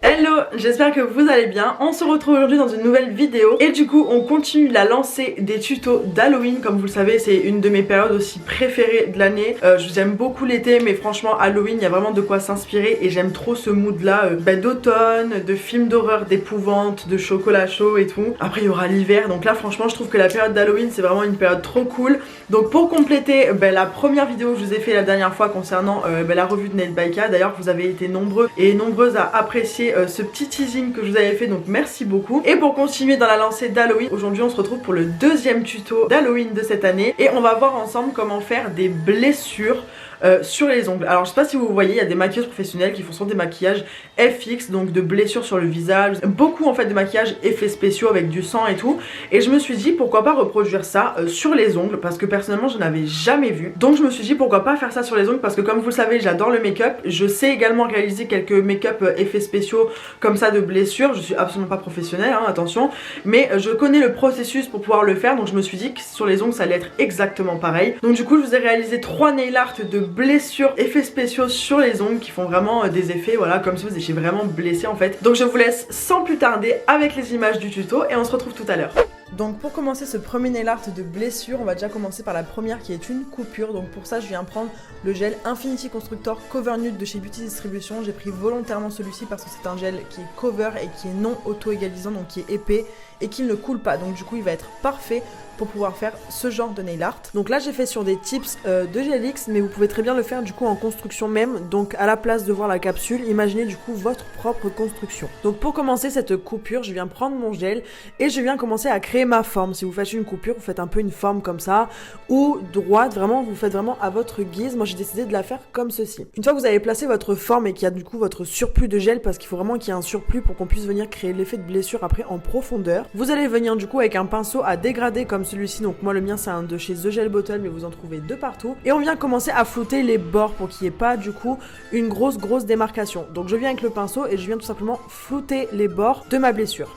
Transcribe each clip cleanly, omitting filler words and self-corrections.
Hello, j'espère que vous allez bien. On se retrouve aujourd'hui dans une nouvelle vidéo et du coup on continue la lancée des tutos d'Halloween. Comme vous le savez, c'est une de mes périodes aussi préférées de l'année. J'aime beaucoup l'été, mais franchement Halloween, il y a vraiment de quoi s'inspirer et j'aime trop ce mood là d'automne, de films d'horreur, d'épouvante, de chocolat chaud et tout. Après il y aura l'hiver, donc là franchement je trouve que la période d'Halloween c'est vraiment une période trop cool. Donc pour compléter la première vidéo que je vous ai fait la dernière fois concernant la revue de Nail by K, d'ailleurs vous avez été nombreux et nombreuses à apprécier ce petit teasing que je vous avais fait, donc merci beaucoup. Et pour continuer dans la lancée d'Halloween, aujourd'hui on se retrouve pour le deuxième tuto d'Halloween de cette année et on va voir ensemble comment faire des blessures sur les ongles. Alors je sais pas si vous voyez, il y a des maquilleuses professionnelles qui font soit des maquillages FX, donc de blessures sur le visage, beaucoup en fait de maquillages effets spéciaux avec du sang et tout, et je me suis dit pourquoi pas reproduire ça sur les ongles, parce que personnellement je n'avais jamais vu, donc je me suis dit pourquoi pas faire ça sur les ongles, parce que comme vous le savez j'adore le make-up, je sais également réaliser quelques make-up effets spéciaux comme ça de blessures, je suis absolument pas professionnelle hein, attention, mais je connais le processus pour pouvoir le faire, donc je me suis dit que sur les ongles ça allait être exactement pareil. Donc du coup je vous ai réalisé 3 nail art de blessures, effets spéciaux sur les ongles qui font vraiment des effets, voilà, comme si vous étiez vraiment blessé en fait. Donc je vous laisse sans plus tarder avec les images du tuto et on se retrouve tout à l'heure. Donc pour commencer ce premier nail art de blessure, on va déjà commencer par la première qui est une coupure. Donc pour ça je viens prendre le gel Infinity Constructor Cover Nude de chez Beauty Distribution. J'ai pris volontairement celui-ci parce que c'est un gel qui est cover et qui est non auto-égalisant, donc qui est épais et qui ne coule pas. Donc du coup il va être parfait pour pouvoir faire ce genre de nail art. Donc là j'ai fait sur des tips de Gelix, mais vous pouvez très bien le faire du coup en construction même. Donc à la place de voir la capsule, imaginez du coup votre propre construction. Donc pour commencer cette coupure, je viens prendre mon gel et je viens commencer à créer ma forme. Si vous faites une coupure, vous faites un peu une forme comme ça, ou droite, vraiment vous faites vraiment à votre guise. Moi j'ai décidé de la faire comme ceci. Une fois que vous avez placé votre forme et qu'il y a du coup votre surplus de gel, parce qu'il faut vraiment qu'il y ait un surplus pour qu'on puisse venir créer l'effet de blessure après en profondeur, vous allez venir du coup avec un pinceau à dégrader comme celui-ci. Donc moi le mien c'est un de chez The Gel Bottle, mais vous en trouvez de partout, et on vient commencer à flouter les bords pour qu'il n'y ait pas du coup une grosse démarcation. Donc je viens avec le pinceau et je viens tout simplement flouter les bords de ma blessure.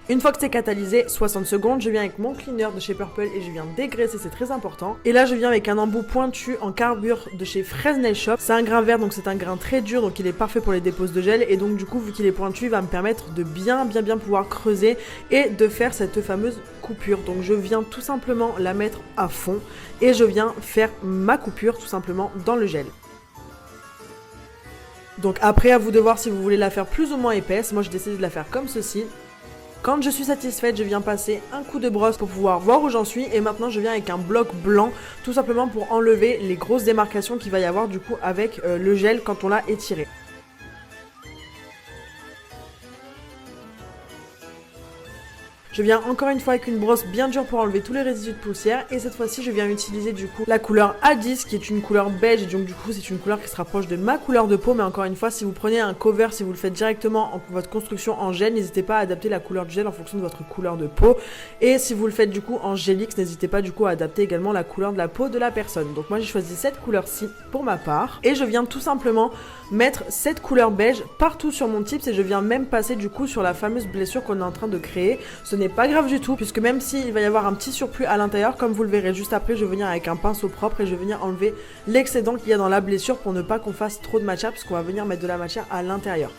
Une fois que c'est catalysé, 60 secondes, je viens avec mon cleaner de chez Purple et je viens dégraisser, c'est très important. Et là je viens avec un embout pointu en carbure de chez Fresnel Shop. C'est un grain vert, donc c'est un grain très dur, donc il est parfait pour les déposes de gel. Et donc du coup vu qu'il est pointu, il va me permettre de bien pouvoir creuser et de faire cette fameuse coupure. Donc je viens tout simplement la mettre à fond et je viens faire ma coupure tout simplement dans le gel. Donc après à vous de voir si vous voulez la faire plus ou moins épaisse. Moi j'ai décidé de la faire comme ceci. Quand je suis satisfaite, je viens passer un coup de brosse pour pouvoir voir où j'en suis, et maintenant je viens avec un bloc blanc tout simplement pour enlever les grosses démarcations qu'il va y avoir du coup avec le gel quand on l'a étiré. Je viens encore une fois avec une brosse bien dure pour enlever tous les résidus de poussière, et cette fois-ci je viens utiliser du coup la couleur A10 qui est une couleur beige, et donc du coup c'est une couleur qui se rapproche de ma couleur de peau. Mais encore une fois, si vous prenez un cover, si vous le faites directement en votre construction en gel, n'hésitez pas à adapter la couleur du gel en fonction de votre couleur de peau, et si vous le faites du coup en Gelix, n'hésitez pas du coup à adapter également la couleur de la peau de la personne. Donc moi j'ai choisi cette couleur-ci pour ma part, et je viens tout simplement mettre cette couleur beige partout sur mon tips, et je viens même passer du coup sur la fameuse blessure qu'on est en train de créer. Ce n'est pas grave du tout, puisque même s'il va y avoir un petit surplus à l'intérieur, comme vous le verrez juste après, je vais venir avec un pinceau propre et je vais venir enlever l'excédent qu'il y a dans la blessure pour ne pas qu'on fasse trop de matière, puisqu'on va venir mettre de la matière à l'intérieur.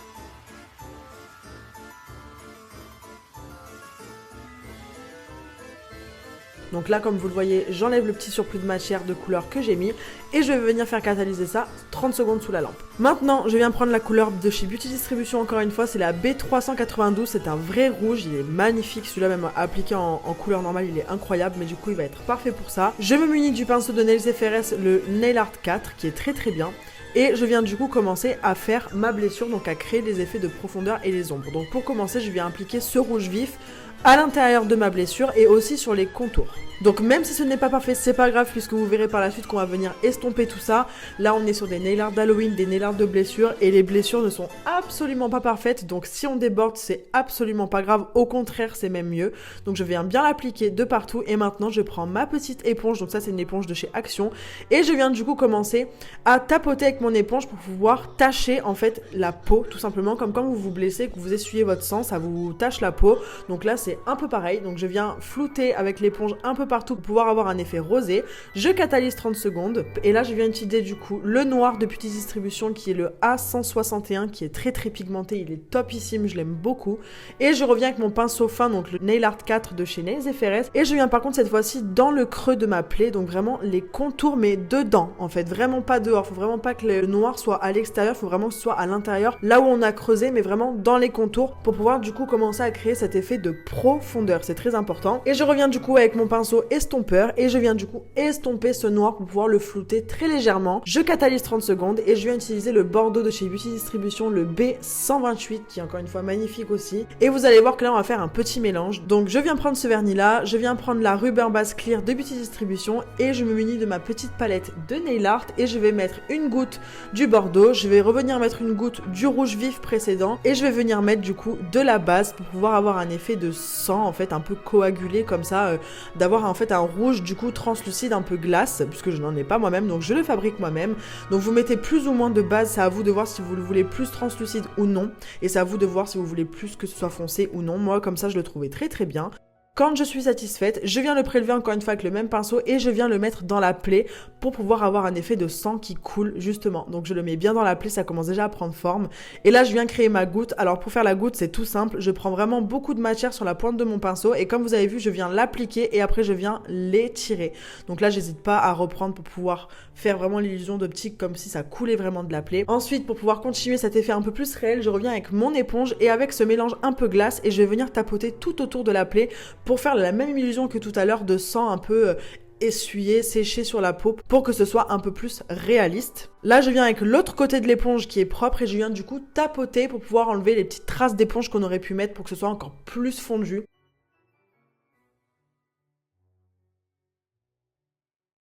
Donc là comme vous le voyez, j'enlève le petit surplus de matière de couleur que j'ai mis et je vais venir faire catalyser ça 30 secondes sous la lampe. Maintenant je viens prendre la couleur de chez Beauty Distribution, encore une fois c'est la B392, c'est un vrai rouge, il est magnifique, celui-là même appliqué en couleur normale il est incroyable, mais du coup il va être parfait pour ça. Je me munis du pinceau de Nails FRS, le Nail Art 4 qui est très bien. Et je viens du coup commencer à faire ma blessure, donc à créer les effets de profondeur et les ombres. Donc pour commencer je viens appliquer ce rouge vif à l'intérieur de ma blessure et aussi sur les contours. Donc même si ce n'est pas parfait, c'est pas grave, puisque vous verrez par la suite qu'on va venir estomper tout ça. Là on est sur des nail art d'Halloween, des nail art de blessures, et les blessures ne sont absolument pas parfaites, donc si on déborde c'est absolument pas grave, au contraire c'est même mieux. Donc je viens bien l'appliquer de partout, et maintenant je prends ma petite éponge, donc ça c'est une éponge de chez Action, et je viens du coup commencer à tapoter avec mon éponge pour pouvoir tacher en fait la peau, tout simplement comme quand vous vous blessez, que vous essuyez votre sang, ça vous tache la peau. Donc là c'est un peu pareil, donc je viens flouter avec l'éponge un peu partout pour pouvoir avoir un effet rosé. Je catalyse 30 secondes et là je viens utiliser du coup le noir de Beauty Distribution qui est le A161 qui est très pigmenté, il est topissime, je l'aime beaucoup. Et je reviens avec mon pinceau fin, donc le Nail Art 4 de chez Nails Ferrez, et je viens par contre cette fois-ci dans le creux de ma plaie, donc vraiment les contours mais dedans en fait, vraiment pas dehors, faut vraiment pas que le noir soit à l'extérieur, faut vraiment que ce soit à l'intérieur, là où on a creusé, mais vraiment dans les contours pour pouvoir du coup commencer à créer cet effet de profondeur, c'est très important. Et je reviens du coup avec mon pinceau estompeur et je viens du coup estomper ce noir pour pouvoir le flouter très légèrement. Je catalyse 30 secondes et je viens utiliser le Bordeaux de chez Beauty Distribution, le B128 qui est encore une fois magnifique aussi. Et vous allez voir que là on va faire un petit mélange. Donc je viens prendre ce vernis là, je viens prendre la Rubber Base Clear de Beauty Distribution et je me munis de ma petite palette de Nail Art et je vais mettre une goutte du Bordeaux, je vais revenir mettre une goutte du rouge vif précédent et je vais venir mettre du coup de la base pour pouvoir avoir un effet de sang en fait un peu coagulé comme ça, d'avoir en fait un rouge du coup translucide un peu glace puisque je n'en ai pas moi-même, donc je le fabrique moi-même. Donc vous mettez plus ou moins de base, c'est à vous de voir si vous le voulez plus translucide ou non, et c'est à vous de voir si vous voulez plus que ce soit foncé ou non. Moi comme ça je le trouvais très bien. Quand je suis satisfaite, je viens le prélever encore une fois avec le même pinceau et je viens le mettre dans la plaie pour pouvoir avoir un effet de sang qui coule justement. Donc je le mets bien dans la plaie, ça commence déjà à prendre forme. Et là je viens créer ma goutte. Alors pour faire la goutte c'est tout simple, je prends vraiment beaucoup de matière sur la pointe de mon pinceau et comme vous avez vu je viens l'appliquer et après je viens l'étirer. Donc là j'hésite pas à reprendre pour pouvoir faire vraiment l'illusion d'optique comme si ça coulait vraiment de la plaie. Ensuite pour pouvoir continuer cet effet un peu plus réel, je reviens avec mon éponge et avec ce mélange un peu glace et je vais venir tapoter tout autour de la plaie pour faire la même illusion que tout à l'heure de sang un peu essuyé, séché sur la peau pour que ce soit un peu plus réaliste. Là je viens avec l'autre côté de l'éponge qui est propre et je viens du coup tapoter pour pouvoir enlever les petites traces d'éponge qu'on aurait pu mettre pour que ce soit encore plus fondu.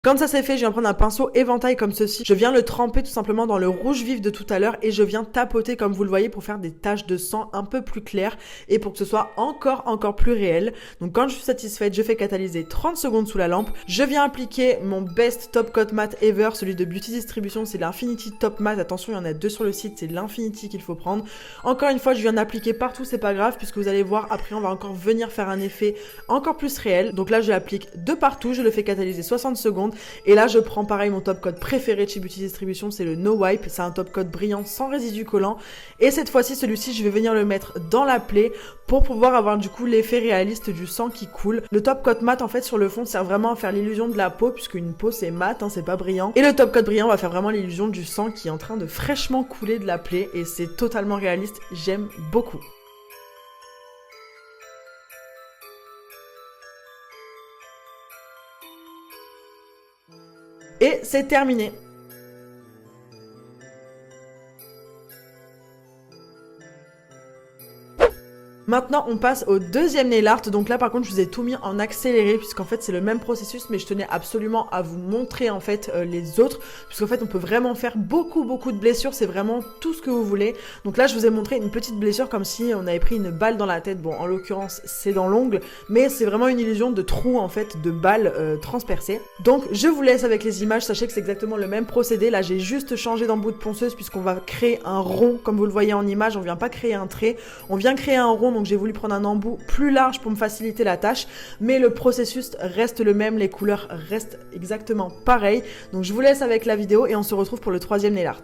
Quand ça c'est fait, je viens prendre un pinceau éventail comme ceci. Je viens le tremper tout simplement dans le rouge vif de tout à l'heure et je viens tapoter comme vous le voyez pour faire des taches de sang un peu plus claires et pour que ce soit encore plus réel. Donc quand je suis satisfaite, je fais catalyser 30 secondes sous la lampe. Je viens appliquer mon best top coat matte ever, celui de Beauty Distribution, c'est l'Infinity Top Matte. Attention, il y en a deux sur le site, c'est l'Infinity qu'il faut prendre. Encore une fois, je viens d'appliquer partout, c'est pas grave puisque vous allez voir, après on va encore venir faire un effet encore plus réel. Donc là, je l'applique de partout, je le fais catalyser 60 secondes. Et là je prends pareil mon top coat préféré de chez Beauty Distribution, c'est le No Wipe, c'est un top coat brillant sans résidus collants et cette fois-ci celui-ci je vais venir le mettre dans la plaie pour pouvoir avoir du coup l'effet réaliste du sang qui coule. Le top coat mat en fait sur le fond sert vraiment à faire l'illusion de la peau puisque une peau c'est mat, hein, c'est pas brillant, et le top coat brillant va faire vraiment l'illusion du sang qui est en train de fraîchement couler de la plaie et c'est totalement réaliste, j'aime beaucoup. Et c'est terminé. Maintenant, on passe au deuxième nail art. Donc là, par contre, je vous ai tout mis en accéléré puisqu'en fait, c'est le même processus, mais je tenais absolument à vous montrer en fait les autres puisqu'en fait, on peut vraiment faire beaucoup de blessures. C'est vraiment tout ce que vous voulez. Donc là, je vous ai montré une petite blessure comme si on avait pris une balle dans la tête. Bon, en l'occurrence, c'est dans l'ongle, mais c'est vraiment une illusion de trou en fait, de balle transpercée. Donc, je vous laisse avec les images. Sachez que c'est exactement le même procédé. Là, j'ai juste changé d'embout de ponceuse puisqu'on va créer un rond, comme vous le voyez en image. On vient pas créer un trait, on vient créer un rond. Donc j'ai voulu prendre un embout plus large pour me faciliter la tâche, mais le processus reste le même, les couleurs restent exactement pareilles. Donc je vous laisse avec la vidéo et on se retrouve pour le troisième nail art.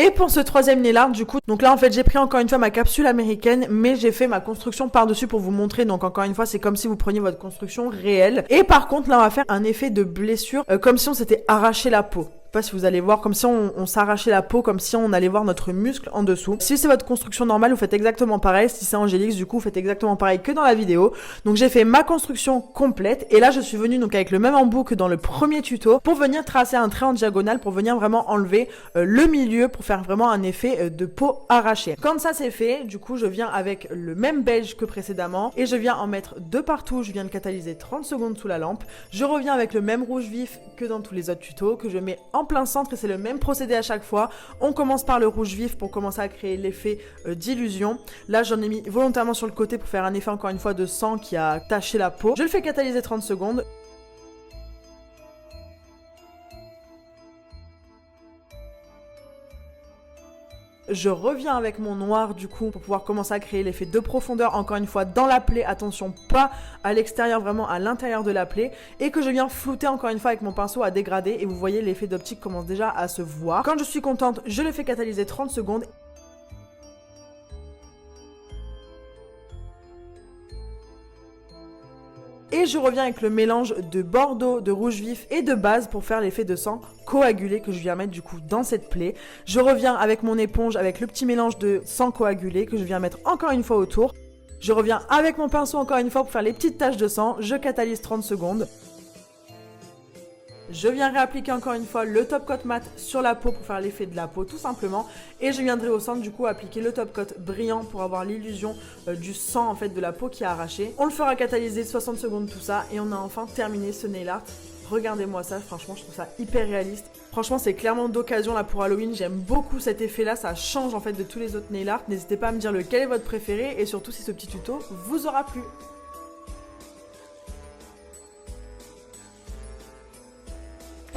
Et pour ce troisième nail art, du coup, donc là en fait j'ai pris encore une fois ma capsule américaine, mais j'ai fait ma construction par-dessus pour vous montrer. Donc encore une fois c'est comme si vous preniez votre construction réelle. Et par contre là on va faire un effet de blessure, comme si on s'était arraché la peau. Je sais pas si vous allez voir, comme si on s'arrachait la peau, comme si on allait voir notre muscle en dessous. Si c'est votre construction normale, vous faites exactement pareil. Si c'est Angélix, du coup, vous faites exactement pareil que dans la vidéo. Donc j'ai fait ma construction complète et là je suis venue donc avec le même embout que dans le premier tuto pour venir tracer un trait en diagonale, pour venir vraiment enlever le milieu, pour faire vraiment un effet de peau arrachée. Quand ça c'est fait, du coup je viens avec le même beige que précédemment et je viens en mettre de partout. Je viens de catalyser 30 secondes sous la lampe. Je reviens avec le même rouge vif que dans tous les autres tutos que je mets en plein centre et c'est le même procédé à chaque fois. On commence par le rouge vif pour commencer à créer l'effet d'illusion. Là j'en ai mis volontairement sur le côté pour faire un effet encore une fois de sang qui a taché la peau. Je le fais catalyser 30 secondes. Je reviens avec mon noir du coup pour pouvoir commencer à créer l'effet de profondeur encore une fois dans la plaie, attention pas à l'extérieur, vraiment à l'intérieur de la plaie, et que je viens flouter encore une fois avec mon pinceau à dégrader et vous voyez l'effet d'optique commence déjà à se voir. Quand je suis contente, je le fais catalyser 30 secondes. Et je reviens avec le mélange de bordeaux, de rouge vif et de base pour faire l'effet de sang coagulé que je viens mettre du coup dans cette plaie. Je reviens avec mon éponge avec le petit mélange de sang coagulé que je viens mettre encore une fois autour. Je reviens avec mon pinceau encore une fois pour faire les petites taches de sang. Je catalyse 30 secondes. Je viens réappliquer encore une fois le top coat mat sur la peau pour faire l'effet de la peau tout simplement. Et je viendrai au centre du coup appliquer le top coat brillant pour avoir l'illusion du sang en fait de la peau qui a arraché. On le fera catalyser 60 secondes tout ça et on a enfin terminé ce nail art. Regardez-moi ça, franchement je trouve ça hyper réaliste. Franchement c'est clairement d'occasion là pour Halloween, j'aime beaucoup cet effet là, ça change en fait de tous les autres nail art. N'hésitez pas à me dire lequel est votre préféré et surtout si ce petit tuto vous aura plu.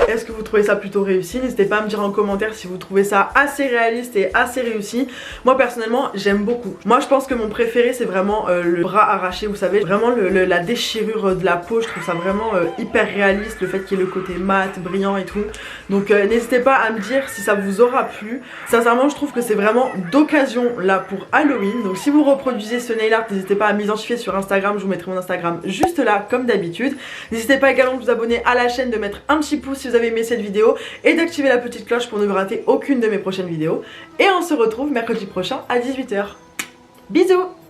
Est-ce que vous trouvez ça plutôt réussi? N'hésitez pas à me dire en commentaire si vous trouvez ça assez réaliste et assez réussi. Moi personnellement j'aime beaucoup. Moi je pense que mon préféré c'est vraiment le bras arraché, vous savez, vraiment la déchirure de la peau. Je trouve ça vraiment hyper réaliste, le fait qu'il y ait le côté mat, brillant et tout. Donc n'hésitez pas à me dire si ça vous aura plu. Sincèrement je trouve que c'est vraiment d'occasion là pour Halloween. Donc si vous reproduisez ce nail art, n'hésitez pas à m'identifier sur Instagram. Je vous mettrai mon Instagram juste là comme d'habitude. N'hésitez pas également à vous abonner à la chaîne, de mettre un petit pouce si vous avez aimé cette vidéo et d'activer la petite cloche pour ne rater aucune de mes prochaines vidéos. Et on se retrouve mercredi prochain à 18 h. Bisous!